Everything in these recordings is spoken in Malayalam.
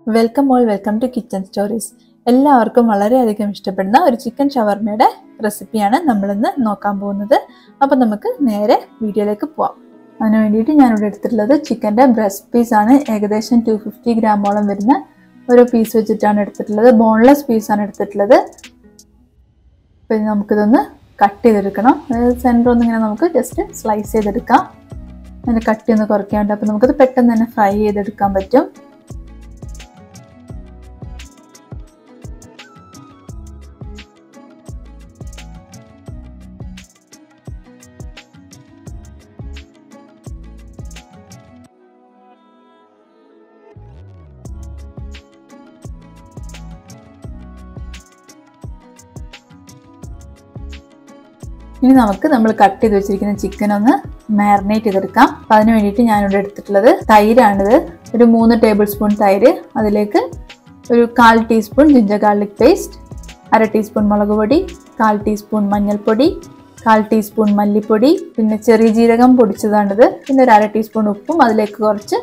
Welcome all welcome to kitchen stories. എല്ലാവർക്കും വളരെയധികം ഇഷ്ടപ്പെടുന്ന ഒരു ചിക്കൻ ഷവർമയുടെ റെസിപ്പിയാണ് നമ്മളിന്ന് നോക്കാൻ പോകുന്നത്. അപ്പോൾ നമുക്ക് നേരെ വീഡിയോയിലേക്ക് പോവാം. അതിന് വേണ്ടിയിട്ട് ഞാനിവിടെ എടുത്തിട്ടുള്ളത് ചിക്കൻ്റെ ബ്രസ്റ്റ് പീസാണ്. ഏകദേശം 250 ഗ്രാമോളം വരുന്ന ഒരു പീസ് വെച്ചിട്ടാണ് എടുത്തിട്ടുള്ളത്. ബോൺലെസ് പീസാണ് എടുത്തിട്ടുള്ളത്. അപ്പോൾ ഇത് നമുക്കിതൊന്ന് കട്ട് ചെയ്തെടുക്കണം. അതായത് സെൻറ്റർ ഒന്നിങ്ങനെ നമുക്ക് ജസ്റ്റ് സ്ലൈസ് ചെയ്തെടുക്കാം. അതിൻ്റെ കട്ടി ഒന്ന് കുറയ്ക്കാൻ വേണ്ടി. അപ്പോൾ നമുക്കത് പെട്ടെന്ന് തന്നെ ഫ്രൈ ചെയ്തെടുക്കാൻ പറ്റും. ഇനി നമുക്ക് നമ്മൾ കട്ട് ചെയ്ത് വെച്ചിരിക്കുന്ന ചിക്കൻ ഒന്ന് മാരിനേറ്റ് ചെയ്തെടുക്കാം. അപ്പം അതിന് വേണ്ടിയിട്ട് ഞാനിവിടെ എടുത്തിട്ടുള്ളത് തൈരാണിത്. ഒരു 3 ടേബിൾ സ്പൂൺ തൈര്, അതിലേക്ക് ഒരു 1/4 teaspoon ginger garlic paste, 1/2 teaspoon മുളക് പൊടി, 1/4 ടീസ്പൂൺ മഞ്ഞൾപ്പൊടി, 1/4 ടീസ്പൂൺ മല്ലിപ്പൊടി, പിന്നെ ചെറിയ ജീരകം പൊടിച്ചതാണിത്, പിന്നെ ഒരു 1/2 ടീസ്പൂൺ ഉപ്പും, അതിലേക്ക് കുറച്ച്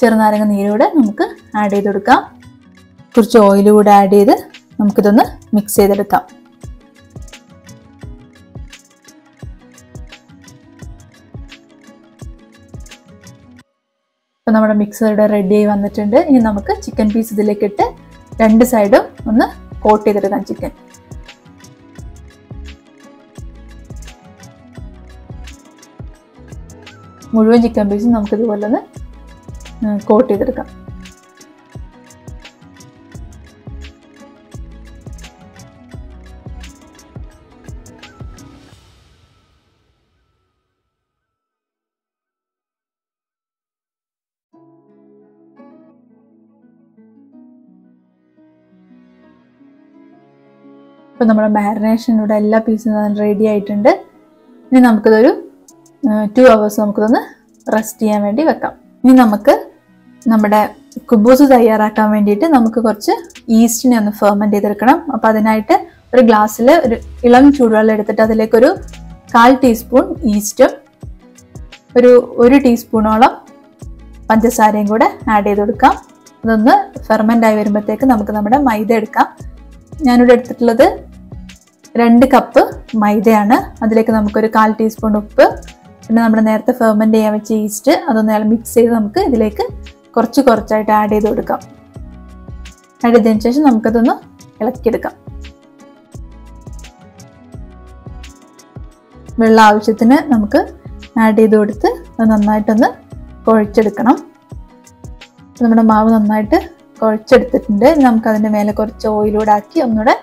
ചെറുനാരങ്ങ നീരൂടെ നമുക്ക് ആഡ് ചെയ്ത് കൊടുക്കാം. കുറച്ച് ഓയിൽ കൂടെ ആഡ് ചെയ്ത് നമുക്കിതൊന്ന് മിക്സ് ചെയ്തെടുക്കാം. അപ്പോൾ നമ്മുടെ മിക്സ് ഇവിടെ റെഡി ആയി വന്നിട്ടുണ്ട്. ഇനി നമുക്ക് ചിക്കൻ പീസ് ഇതിലേക്ക് ഇട്ട് 2 സൈഡും ഒന്ന് കോട്ട് ചെയ്തെടുക്കാം ചിക്കൻ. മുഴുവൻ ചിക്കൻ പീസും നമുക്ക് ഇതുപോലെ ഒന്ന് കോട്ട് ചെയ്തെടുക്കാം. ഇപ്പോൾ നമ്മുടെ മാരിനേഷനിലൂടെ എല്ലാ പീസും റെഡി ആയിട്ടുണ്ട്. ഇനി നമുക്കിതൊരു 2 hours നമുക്കിതൊന്ന് റെസ്റ്റ് ചെയ്യാൻ വേണ്ടി വെക്കാം. ഇനി നമുക്ക് നമ്മുടെ കുബൂസ് തയ്യാറാക്കാൻ വേണ്ടിയിട്ട് നമുക്ക് കുറച്ച് ഈസ്റ്റിനെ ഒന്ന് ഫെർമെൻറ്റ് ചെയ്തെടുക്കണം. അപ്പോൾ അതിനായിട്ട് ഒരു ഗ്ലാസ്സിൽ ഒരു ഇളം ചൂടുവെള്ളം എടുത്തിട്ട് അതിലേക്കൊരു 1/4 ടീസ്പൂൺ ഈസ്റ്റും ഒരു 1 ടീസ്പൂണോളം പഞ്ചസാരയും കൂടെ ആഡ് ചെയ്ത് കൊടുക്കാം. അതൊന്ന് ഫെർമെൻ്റ് ആയി വരുമ്പോഴത്തേക്ക് നമുക്ക് നമ്മുടെ മൈദ എടുക്കാം. ഞാനിവിടെ എടുത്തിട്ടുള്ളത് 2 കപ്പ് മൈദയാണ്. അതിലേക്ക് നമുക്കൊരു 1/4 ടീസ്പൂൺ ഉപ്പ്, പിന്നെ നമ്മൾ നേരത്തെ ഫെർമെൻറ്റ് ചെയ്യാൻ വെച്ച ഈസ്റ്റ്, അതൊന്ന് മിക്സ് ചെയ്ത് നമുക്ക് ഇതിലേക്ക് കുറച്ചായിട്ട് ആഡ് ചെയ്ത് കൊടുക്കാം. ആഡ് ചെയ്തതിന് ശേഷം നമുക്കതൊന്ന് ഇളക്കിയെടുക്കാം. വെള്ളം ആവശ്യത്തിന് നമുക്ക് ആഡ് ചെയ്ത് കൊടുത്ത് അത് നന്നായിട്ടൊന്ന് കുഴച്ചെടുക്കണം. നമ്മുടെ മാവ് നന്നായിട്ട് കുഴച്ചെടുത്തിട്ടുണ്ട്. നമുക്കതിൻ്റെ മേലെ കുറച്ച് ഓയിലൂടെ ആക്കി ഒന്നുകൂടെ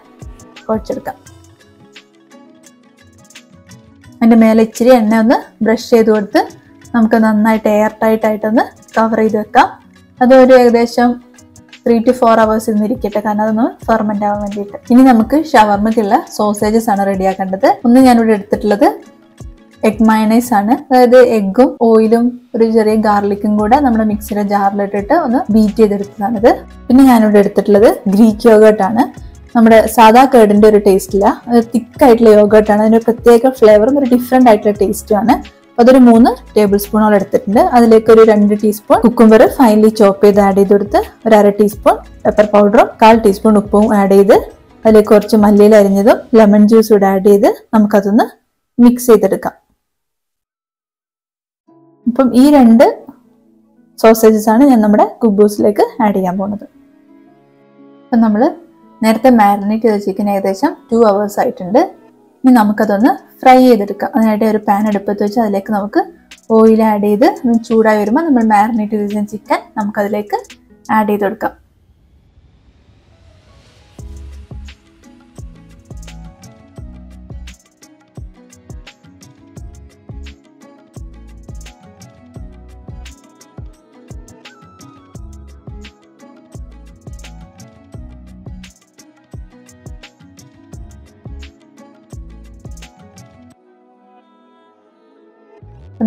കുഴച്ചെടുക്കാം. അതിൻ്റെ മേലെ ഇച്ചിരി എണ്ണ ഒന്ന് ബ്രഷ് ചെയ്ത് കൊടുത്ത് നമുക്ക് നന്നായിട്ട് എയർ ടൈറ്റായിട്ടൊന്ന് കവർ ചെയ്ത് വെക്കാം. അതൊരു ഏകദേശം 3 to 4 hours ഇരിക്കട്ടെ, കാരണം അതൊന്ന് ഫെർമെൻ്റ് ആവാൻ വേണ്ടിയിട്ട്. ഇനി നമുക്ക് ഷവർമ്മയ്ക്കുള്ള സോസേജസ് ആണ് റെഡിയാക്കേണ്ടത്. ഒന്ന് ഞാനിവിടെ എടുത്തിട്ടുള്ളത് എഗ് മയണൈസ് ആണ്. അതായത് എഗ്ഗും ഓയിലും ഒരു ചെറിയ ഗാർലിക്കും കൂടെ നമ്മുടെ മിക്സിയുടെ ജാറിലിട്ടിട്ട് ഒന്ന് ബീറ്റ് ചെയ്തെടുത്തതാണിത്. പിന്നെ ഞാനിവിടെ എടുത്തിട്ടുള്ളത് ഗ്രീക്ക് യോഗേർട്ട് ആണ്. നമ്മുടെ സാധാ കേർഡിന്റെ ഒരു ടേസ്റ്റില്ല, അത് തിക്കായിട്ടുള്ള യോഗേർട്ടാണ്. അതിൻ്റെ പ്രത്യേക ഫ്ലേവറും ഒരു ഡിഫറെൻ്റ് ആയിട്ടുള്ള ടേസ്റ്റും ആണ്. അതൊരു 3 ടേബിൾ സ്പൂണോളം എടുത്തിട്ടുണ്ട്. അതിലേക്ക് ഒരു 2 ടീസ്പൂൺ കുക്കുംബർ ഫൈനലി ചോപ്പ് ചെയ്ത് ആഡ് ചെയ്ത് കൊടുത്ത് ഒരു 1/2 ടീസ്പൂൺ പെപ്പർ പൗഡറും 1/4 ടീസ്പൂൺ ഉപ്പും ആഡ് ചെയ്ത് അതിലേക്ക് കുറച്ച് മല്ലിയില അരിഞ്ഞതും ലെമൺ ജ്യൂസും കൂടെ ആഡ് ചെയ്ത് നമുക്കതൊന്ന് മിക്സ് ചെയ്തെടുക്കാം. അപ്പം ഈ 2 സോസേജസ് ആണ് ഞാൻ നമ്മുടെ കുബൂസിലേക്ക് ആഡ് ചെയ്യാൻ പോകുന്നത്. അപ്പം നമ്മൾ നേരത്തെ മാരിനേറ്റ് ചെയ്ത ചിക്കൻ ഏകദേശം 2 hours ആയിട്ടുണ്ട്. ഇനി നമുക്കതൊന്ന് ഫ്രൈ ചെയ്തെടുക്കാം. അതിനായിട്ട് ഒരു പാൻ അടുപ്പത്ത് വെച്ച് അതിലേക്ക് നമുക്ക് ഓയിൽ ആഡ് ചെയ്ത് ചൂടായി വരുമ്പോൾ നമ്മൾ മാരിനേറ്റ് ചെയ്ത ചിക്കൻ നമുക്കതിലേക്ക് ആഡ് ചെയ്ത് കൊടുക്കാം.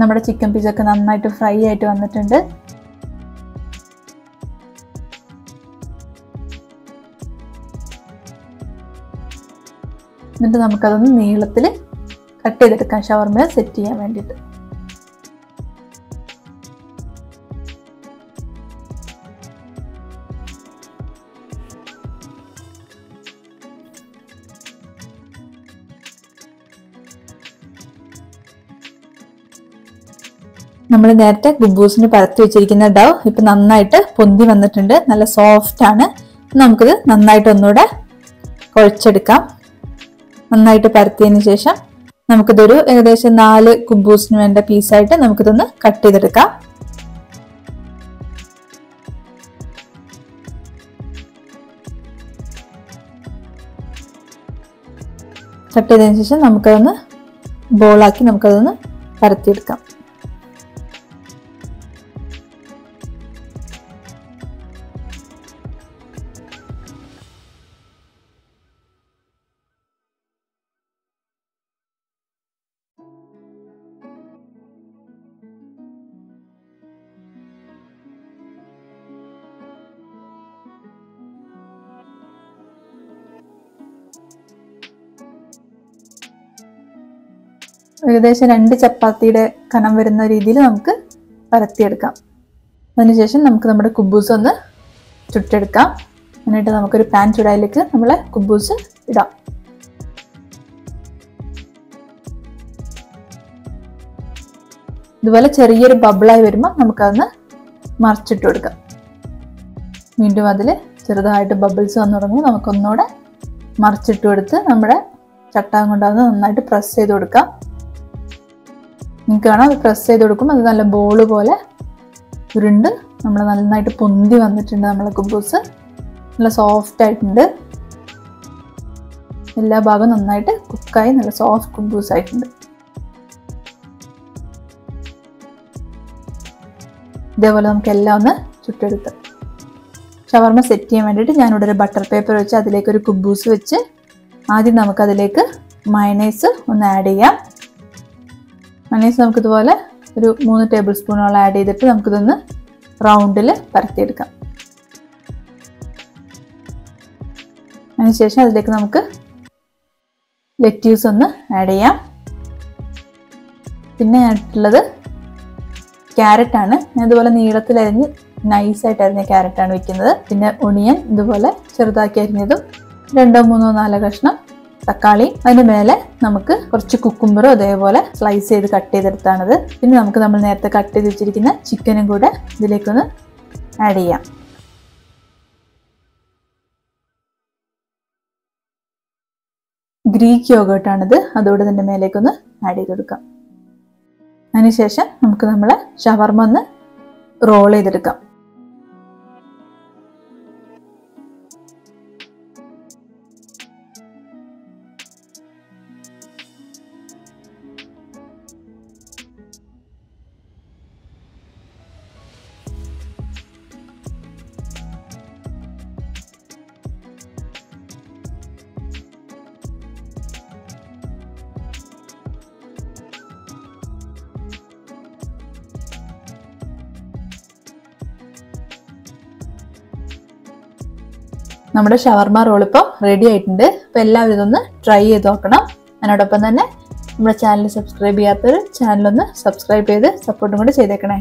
നമ്മുടെ ചിക്കൻ പീസൊക്കെ നന്നായിട്ട് ഫ്രൈ ആയിട്ട് വന്നിട്ടുണ്ട്. എന്നിട്ട് നമുക്കതൊന്ന് നീളത്തിൽ കട്ട് ചെയ്തെടുക്കാം ഷവർമ സെറ്റ് ചെയ്യാൻ വേണ്ടിയിട്ട്. നമ്മൾ നേരത്തെ കുബൂസിന് പരത്തി വെച്ചിരിക്കുന്ന ഡൗ ഇപ്പൊ നന്നായിട്ട് പൊന്തി വന്നിട്ടുണ്ട്. നല്ല സോഫ്റ്റ് ആണ്. നമുക്കിത് നന്നായിട്ട് ഒന്നുകൂടെ കുഴച്ചെടുക്കാം. നന്നായിട്ട് പരത്തിയതിന് ശേഷം നമുക്കിതൊരു ഏകദേശം 4 കുബൂസിന് വേണ്ട പീസായിട്ട് നമുക്കിതൊന്ന് കട്ട് ചെയ്തെടുക്കാം. കട്ട് ചെയ്തതിന് ശേഷം നമുക്കതൊന്ന് ബോളാക്കി നമുക്കതൊന്ന് പരത്തിയെടുക്കാം. ഏകദേശം 2 ചപ്പാത്തിയുടെ കനം വരുന്ന രീതിയിൽ നമുക്ക് പരത്തിയെടുക്കാം. അതിനുശേഷം നമുക്ക് നമ്മുടെ കുബൂസ് ഒന്ന് ചുട്ടെടുക്കാം. എന്നിട്ട് നമുക്കൊരു പാൻ ചൂടായിലേക്ക് നമ്മളെ കുബൂസ് ഇടാം. ഇതുപോലെ ചെറിയൊരു ബബിളായി വരുമ്പോൾ നമുക്കതൊന്ന് മറിച്ചിട്ട് കൊടുക്കാം. വീണ്ടും അതിൽ ചെറുതായിട്ട് ബബിൾസ് വന്നു തുടങ്ങുമ്പോൾ നമുക്കൊന്നുകൂടെ മറിച്ചിട്ട് കൊടുത്ത് നമ്മുടെ ചട്ടാകം കൊണ്ടാകുന്ന നന്നായിട്ട് പ്രസ് ചെയ്ത് കൊടുക്കാം. നിങ്ങൾക്ക് കാണാം, അത് പ്രസ് ചെയ്ത് കൊടുക്കുമ്പോൾ അത് നല്ല ബോള് പോലെ ഉരുണ്ട് നമ്മൾ നന്നായിട്ട് പൊന്തി വന്നിട്ടുണ്ട്. നമ്മളെ കുബൂസ് നല്ല സോഫ്റ്റ് ആയിട്ടുണ്ട്. എല്ലാ ഭാഗവും നന്നായിട്ട് കുക്കായി നല്ല സോഫ്റ്റ് കുബൂസ് ആയിട്ടുണ്ട്. ഇതേപോലെ നമുക്ക് എല്ലാം ഒന്ന് ചുട്ടെടുക്കാം. ഷവർമ സെറ്റ് ചെയ്യാൻ വേണ്ടിയിട്ട് ഞാനിവിടെ ഒരു ബട്ടർ പേപ്പർ വെച്ച് അതിലേക്ക് ഒരു കുബൂസ് വെച്ച് ആദ്യം നമുക്കതിലേക്ക് മയണൈസ് ഒന്ന് ആഡ് ചെയ്യാം. മയണൈസ് നമുക്കിതുപോലെ ഒരു 3 ടേബിൾ സ്പൂണോളം ആഡ് ചെയ്തിട്ട് നമുക്കിതൊന്ന് റൗണ്ടിൽ പരത്തിയെടുക്കാം. അതിനുശേഷം അതിലേക്ക് നമുക്ക് ലെറ്റ്യൂസ് ഒന്ന് ആഡ് ചെയ്യാം. പിന്നെ ആയിട്ടുള്ളത് ക്യാരറ്റ് ആണ്. ഞാൻ ഇതുപോലെ നീളത്തിൽ അരിഞ്ഞ് നൈസായിട്ട് അരിഞ്ഞ ക്യാരറ്റാണ് വെക്കുന്നത്. പിന്നെ ഒണിയൻ ഇതുപോലെ ചെറുതാക്കി അരിഞ്ഞതും 2, 3, 4 കഷ്ണം തക്കാളി. അതിൻ്റെ മേലെ നമുക്ക് കുറച്ച് കുക്കുംബറും അതേപോലെ സ്ലൈസ് ചെയ്ത് കട്ട് ചെയ്തെടുത്താണത്. പിന്നെ നമുക്ക് നമ്മൾ നേരത്തെ കട്ട് ചെയ്ത് വെച്ചിരിക്കുന്ന ചിക്കനും കൂടെ ഇതിലേക്കൊന്ന് ആഡ് ചെയ്യാം. ഗ്രീക്ക് യോഗേർട്ടാണിത്. അതോടെ ഇതിൻ്റെ മേലേക്കൊന്ന് ആഡ് ചെയ്ത് കൊടുക്കാം. അതിനുശേഷം നമുക്ക് നമ്മളെ ഷവർമ ഒന്ന് റോൾ ചെയ്തെടുക്കാം. നമ്മുടെ ഷവർമ റോൾ ഇപ്പോൾ റെഡി ആയിട്ടുണ്ട്. അപ്പോൾ എല്ലാവരും ഇതൊന്ന് ട്രൈ ചെയ്ത് നോക്കണം. അതിനോടൊപ്പം തന്നെ നമ്മുടെ ചാനൽ സബ്സ്ക്രൈബ് ചെയ്യാത്തവർ ചാനലൊന്ന് സബ്സ്ക്രൈബ് ചെയ്ത് സപ്പോർട്ടും കൂടി ചെയ്തേക്കണേ.